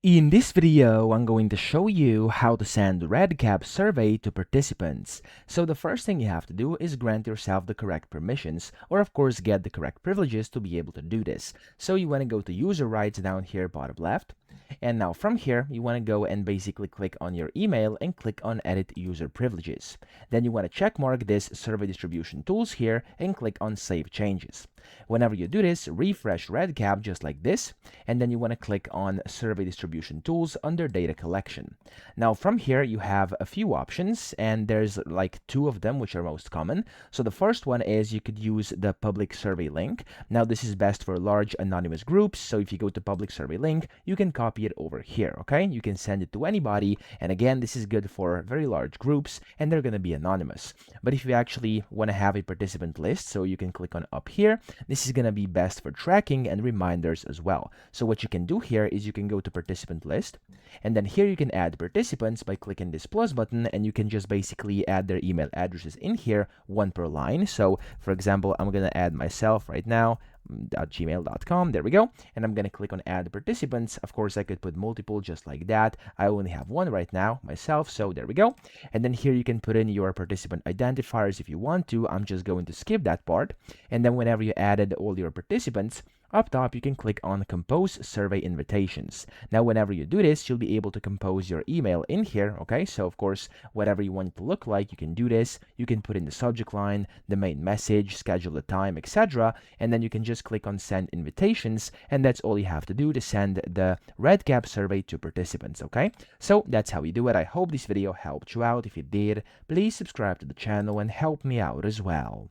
In this video, I'm going to show you how to send REDCap survey to participants. So the first thing you have to do is grant yourself the correct permissions, or of course get the correct privileges to be able to do this. So you want to go to user rights down here bottom left. And now from here, you want to go and basically click on your email and click on edit user privileges. Then you want to check mark this survey distribution tools here and click on save changes. Whenever you do this, refresh REDCap just like this, and then you want to click on survey distribution tools under data collection. Now from here, you have a few options, and there's like two of them which are most common. So the first one is you could use the public survey link. Now this is best for large anonymous groups, so if you go to public survey link, you can copy it over here, okay? You can send it to anybody, and again, this is good for very large groups, and they're going to be anonymous. But if you actually want to have a participant list, so you can click on up here, this is going to be best for tracking and reminders as well. So what you can do here is you can go to participant list, and then here you can add participants by clicking this plus button, and you can just basically add their email addresses in here, one per line. So for example, I'm going to add myself right now, gmail.com. There we go. And I'm going to click on add participants. Of course, I could put multiple just like that. I only have one right now, myself. So there we go. And then here you can put in your participant identifiers if you want to. I'm just going to skip that part. And then whenever you added all your participants, up top, you can click on Compose Survey Invitations. Now, whenever you do this, you'll be able to compose your email in here, okay? So, of course, whatever you want it to look like, you can do this. You can put in the subject line, the main message, schedule the time, etc. And then you can just click on Send Invitations, and that's all you have to do to send the REDCap survey to participants, okay? So, that's how you do it. I hope this video helped you out. If it did, please subscribe to the channel and help me out as well.